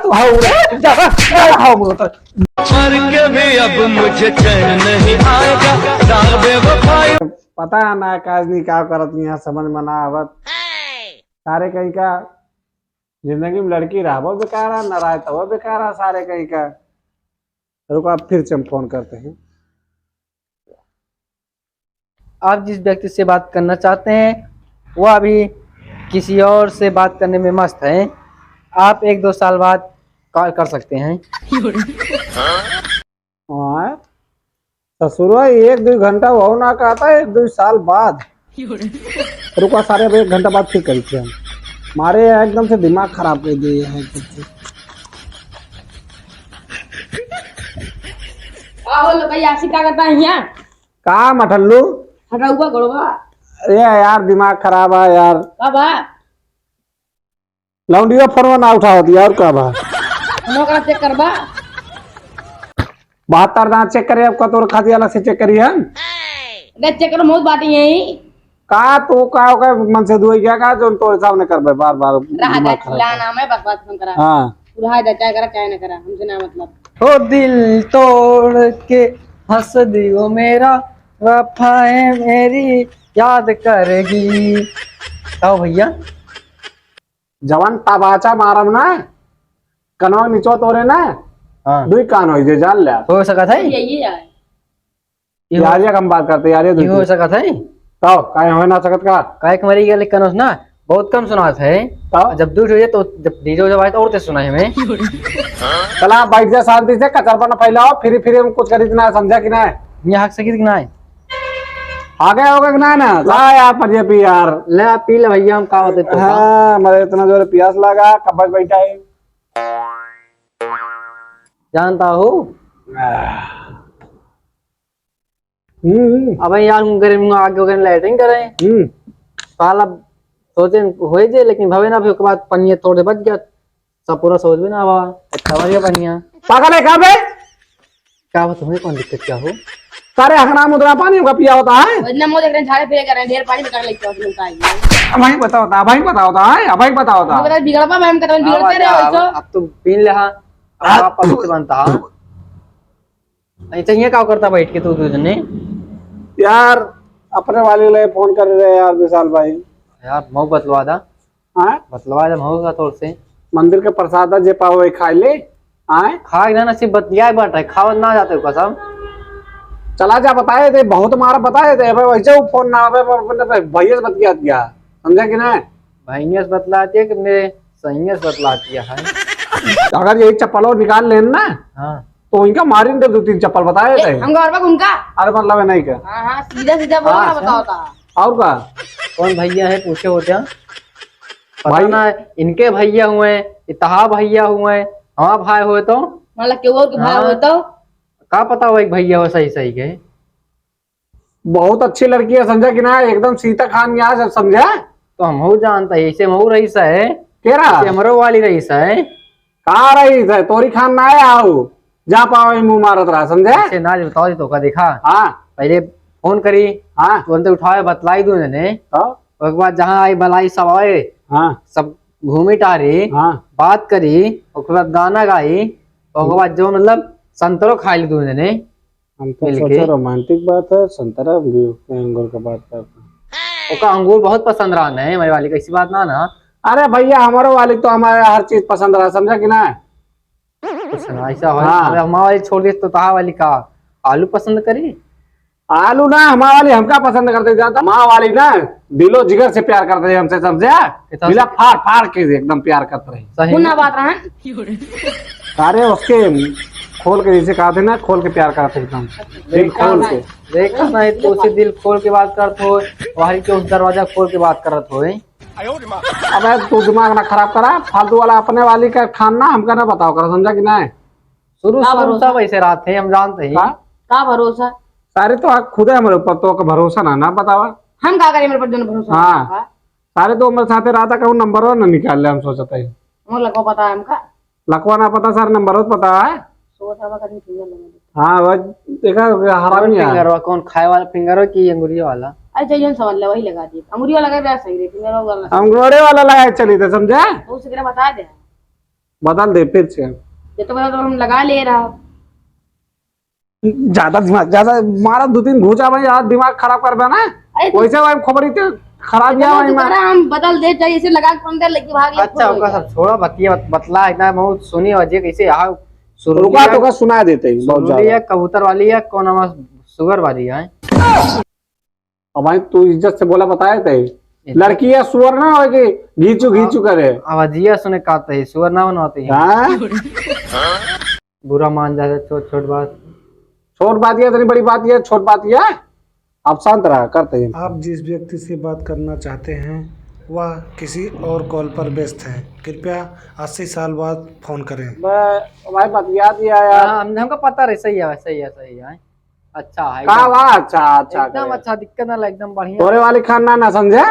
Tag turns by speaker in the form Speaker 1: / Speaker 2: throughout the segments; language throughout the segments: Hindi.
Speaker 1: अब मुझे चैन नहीं आएगा
Speaker 2: पता है ना काज नहीं क्या करत यहाँ समझ में ना आवत सारे कहीं का जिंदगी में लड़की रहा वो बेकार है न रहा तो वो बेकार है सारे कहीं का। रुको आप फिर से हम फोन करते हैं।
Speaker 3: आप जिस व्यक्ति से बात करना चाहते हैं वो अभी किसी और से बात करने में मस्त है। आप 1-2 साल बाद कॉल कर सकते हैं।
Speaker 2: ससुर 1-2 घंटा वो ना कहता है 1-2 साल बाद। रुको सारे अब 1 घंटा बाद फिर करी थे हम मारे एकदम से दिमाग खराब कर दिए हैं।
Speaker 4: भैया क्या करता है यहाँ
Speaker 2: का मठल्लू
Speaker 4: हटा हुआ गड़वा
Speaker 2: अरे यार दिमाग खराब है यार।
Speaker 4: बाबा
Speaker 2: लौंडियो फोन ना उठा होती और का बा
Speaker 4: नौकरा चेक करबा
Speaker 2: 72 दांत चेक करे आपका तो खादी वाला से चेक करिए
Speaker 4: चेक करो बहुत बाटी यही
Speaker 2: का तो का मन से दुई गया का जो तोरे सामने करबे बार बार
Speaker 4: रहा खिलाना में बस बात करा।
Speaker 2: हां
Speaker 4: पूरा चाहे करा चाहे ना करा हमसे ना मतलब
Speaker 3: ओ दिल तोड़ के हंस दियो मेरा वफाएं मेरी याद करेगी। आओ भैया
Speaker 2: जवान तबाचा मारम ना कनवा नीचो तोरे ना
Speaker 3: हाँ
Speaker 2: दुई कान हो जे जान ले
Speaker 3: हो सका था
Speaker 4: यही है
Speaker 2: यार ये हम बात करते यार ये
Speaker 3: हो सका था
Speaker 2: तो काहे हो ना सकत का
Speaker 3: काय मरी गया लेकिन ना बहुत कम सुना था।
Speaker 2: तो
Speaker 3: जब दूर हो जाए तो जब डीजे जब आए तो और ते सुना है हमें।
Speaker 2: चला बैठ जा शांति से कचरपन फैलाओ फिर हम कुछ खरीदना समझा कि ना
Speaker 3: यहाँ हक सकी ना है
Speaker 2: आगे होगा कि ना ना ला यार पजे पी यार
Speaker 3: ले आप पी ले भैया हम का होते तो
Speaker 2: हाँ मेरे इतना जोर प्यास लगा कब्बज बैठा है
Speaker 3: जानता हो। अब यार हम करे आगे वगैरह लाइटिंग करें साला सोचे हो जे लेकिन भवे ना फिर के बाद पनिया थोड़े बच गया सब पूरा सोच भी ना आवा अच्छा बढ़िया पनिया
Speaker 2: पागल है कहाँ पे
Speaker 3: क्या हो तुम्हें कौन दिक्कत क्या हो
Speaker 2: सारे हकना मुद्रा पानी का पिया होता है
Speaker 4: इतना मुंह देख रहे हैं झाड़े फिरे कर रहे हैं ढेर पानी निकाल लेके आते लोग आएंगे
Speaker 2: भाई पता होता भाई पता होता है भाई पता होता
Speaker 4: बता बिगड़पा मैम कहते बिगड़ते रहे हो
Speaker 3: अब तुम पीन ले हाँ आप से बनता नहीं चाहिए क्या करता बैठ के तू तुझने
Speaker 2: यार अपने वाले ले फोन कर रहे यार विशाल भाई
Speaker 3: यार मऊ बतलवा दा बतलवा दे मऊ का तौर से
Speaker 2: मंदिर के प्रसाद जे पाओ खा ले आए
Speaker 3: खा ना नसीब बतिया बट है खाओ ना जाते हो कसम
Speaker 2: चला जा बताए थे बहुत मारा बताए थे वैसे फोन ना भैया से बतिया दिया समझा कि ना
Speaker 3: भैया से बतलाती है कि मेरे सही से बतलाती है।
Speaker 2: अगर यही चप्पल निकाल लेन ना
Speaker 3: हाँ
Speaker 2: तो इनका मारी 2-3 चप्पल बताए थे
Speaker 4: हम गौरव उनका
Speaker 2: अरे मतलब है नहीं क्या
Speaker 4: हाँ हाँ सीधा सीधा बोलो ना बताओ था
Speaker 2: और का
Speaker 3: कौन भैया है पूछे होते हैं पता ना इनके भैया हुए इतहा भैया हुए हाँ भाई हुए तो
Speaker 4: मतलब क्यों के भाई हुए तो
Speaker 3: का पता हो एक भैया हो सही सही के
Speaker 2: बहुत अच्छी लड़की है समझा कि ना एकदम सीता खान यहाँ सब समझा
Speaker 3: तो हम हो जानता है इसे मऊ रही है
Speaker 2: केरा
Speaker 3: हमरो वाली रही है
Speaker 2: कहा रही है तोरी खान ना है आओ जा पाओ मुंह मारत रहा समझे
Speaker 3: इसे ना बताओ तो का देखा
Speaker 2: हाँ
Speaker 3: पहले फोन करी
Speaker 2: हाँ
Speaker 3: तुरंत उठाए बतलाई दू ने उसके बाद जहाँ आई बलाई सब आए
Speaker 2: हाँ
Speaker 3: सब घूमी टारी
Speaker 2: हाँ
Speaker 3: बात करी उसके बाद गाना गाई उसके बाद जो मतलब संतरो खा ली दूने ने
Speaker 2: हम तो सोचे रोमांटिक बात है संतरा अंगूर का बात करते
Speaker 3: उसका अंगूर बहुत पसंद रहा है मेरी वाली कैसी बात ना ना
Speaker 2: अरे भैया हमारे वाली तो हमारे हर चीज पसंद रहा समझा कि ना
Speaker 3: ऐसा हो
Speaker 2: हाँ।
Speaker 3: हमारा वाली छोड़ दी तो तहा वाली का आलू पसंद करी
Speaker 2: आलू ना हमारे वाली हमका पसंद करते जाता माँ वाली ना दिलो जिगर से प्यार करते हैं हमसे समझा दिला फाड़ फाड़ के एकदम प्यार करते रहे
Speaker 3: सही
Speaker 4: ना बात रहा
Speaker 2: सारे उसके खोल के जैसे कहा थे ना खोल के प्यार करते एकदम दिल खोल के
Speaker 3: देखा नहीं तो उसे दिल खोल के बात करते हो वही के उस दरवाजा खोल के बात करत हो
Speaker 2: अबे तू दिमाग ना खराब करा फालतू वाला अपने वाली का खाना हमका ना बताओ करा समझा कि ना
Speaker 3: शुरू शुरू सब ऐसे रात थे हम जानते हैं
Speaker 4: का भरोसा
Speaker 2: सारे तो खुद है हमारे ऊपर तो का भरोसा ना बतावा
Speaker 4: हम का करें मेरे पर दोनों भरोसा
Speaker 2: हाँ सारे तो हमारे साथ रहा था कहूँ नंबर ना निकाल ले हम सोचते हैं
Speaker 4: हम लोग को पता है हमका
Speaker 2: लखवा ना पता सर नंबर पता है हाँ वह देखा हरामी है
Speaker 3: फिंगर कौन खाए वाला फिंगर हो कि अंगुरिया वाला
Speaker 4: अरे चाहिए समझ ले वही लगा दिए अंगूरी वाला लगा सही रे फिंगर वाला
Speaker 2: अंगूरे वाला लगाए चली थे समझा
Speaker 4: तो उसे बता दे
Speaker 2: बदल दे फिर से।
Speaker 4: ये तो बता तो हम लगा ले रहा।
Speaker 2: ज्यादा मारा 2-3 घूचा भाई यार, दिमाग खराब कर देना।
Speaker 4: अरे तो-
Speaker 2: वैसे भाई खबरी तो खराब या भाई
Speaker 4: तो हम बदल दे चाहिए इसे लगा के अंदर लेके भाग ले।
Speaker 3: अच्छा होगा सब छोड़ो, बतिया बतला इतना बहुत सुनी वजह कैसे यहाँ
Speaker 2: रुका तो का सुना देते हैं बहुत
Speaker 3: सुरुली है,
Speaker 2: ज्यादा।
Speaker 3: कबूतर वाली है, कौन हमारा शुगर वाली है।
Speaker 2: अब भाई तू इज्जत से बोला बताए थे, लड़की है सुअर ना हो कि घीचू घीचू करे।
Speaker 3: आवाजिया सुने कहते हैं शुगर ना बनवाते हैं,
Speaker 2: हाँ?
Speaker 3: बुरा मान जाते छोट छोट बात।
Speaker 2: छोट बात है, इतनी बड़ी बात है, छोट बात है। आप शांत रहा करते हैं।
Speaker 5: आप जिस व्यक्ति से बात करना चाहते हैं वह किसी और कॉल पर व्यस्त है, कृपया 80 साल बाद फोन करें।
Speaker 2: भाई बात याद ही आया।
Speaker 3: हाँ, हमको पता रहे, सही है सही है सही है। अच्छा है
Speaker 2: का
Speaker 3: एकदम-
Speaker 2: वाह, अच्छा अच्छा
Speaker 3: एकदम
Speaker 2: करे।
Speaker 3: अच्छा, दिक्कत ना लगे, एकदम बढ़िया।
Speaker 2: तोरे वाली खाना ना समझे।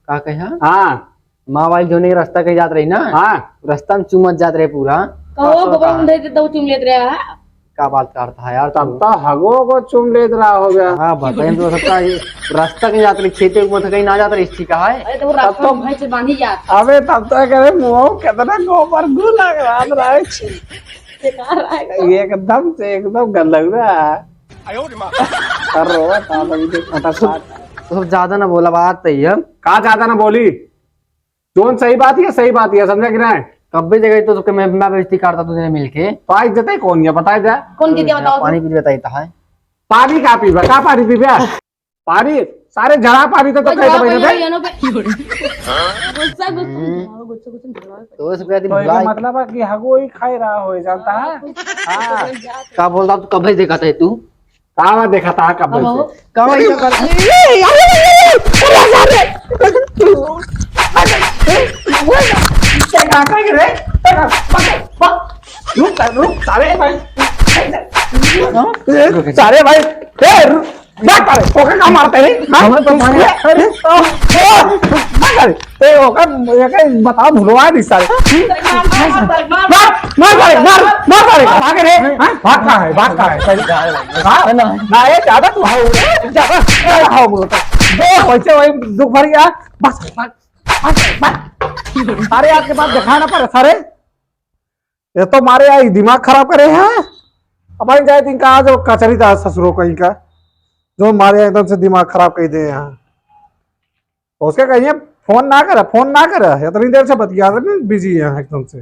Speaker 3: का कहा
Speaker 2: हाँ
Speaker 3: माँ वाली धोने के रास्ता कहीं जात रही ना,
Speaker 2: हाँ
Speaker 3: रास्ता में चुमत जात रहे पूरा।
Speaker 4: कहो गोबर में दे दे चुम लेत रहा।
Speaker 3: क्या बात करता है यार
Speaker 2: तब
Speaker 3: तब।
Speaker 2: तो हगो को चुम लेत रहा हो गया।
Speaker 3: हाँ बताइए तो सकता है रास्ता कहीं जात रही, खेते ऊपर कहीं ना जात रही, इसकी कहा है।
Speaker 4: अरे तो वो रास्ता में भाई से बांधी जाता।
Speaker 2: अबे तब तो करे मुंह कितना गोबर गु लग रहा है।
Speaker 4: बेकार आएगा।
Speaker 2: एकदम से एकदम गंद लग रहा है। कर रो था अभी तो फटाफट।
Speaker 3: तो ज्यादा ना बोला बात सही है।
Speaker 2: कहा ज्यादा ना बोली, जोन सही बात है, सही बात है, समझा कि नहीं।
Speaker 3: कब भी जगह तो मैं बेइज्जती करता तुझे मिलके।
Speaker 2: तो आज जते कौन है बताए जा।
Speaker 4: कौन की बताओ तो?
Speaker 3: पानी पी बताई है।
Speaker 2: पानी का पीबा, का पानी पीबा। पानी सारे जड़ा पानी तो कहीं तो
Speaker 4: गुस्सा गुस्सा
Speaker 3: तो इस पे
Speaker 2: तो ये मतलब है कि हगो ही खाई रहा हो जानता है। हाँ
Speaker 3: क्या बोलता तू, कब देखा था तू,
Speaker 2: कहाँ देखा था कब से।
Speaker 3: कब
Speaker 2: सारे भाई क्या करे ओके का मारते रे।
Speaker 3: हमें तो मारे।
Speaker 2: अरे ए ओका ये बताओ भुलवा दी सारे। मार मार भाग रे। हां भाग का है हां ना ये ज्यादा तू हाउ ज्यादा हाउ बोलो दो वैसे वही दुख भर गया बस सारे आपके पास दिखाना पड़े सारे। ये तो मारे आई दिमाग खराब करे हैं। अब भाई जाए दिन का आज कचरी था ससुरों कहीं का जो मारे एकदम से दिमाग खराब कर दे यहाँ। उसके कहिए फोन ना करे इतनी देर से बतिया बिजी है एकदम से।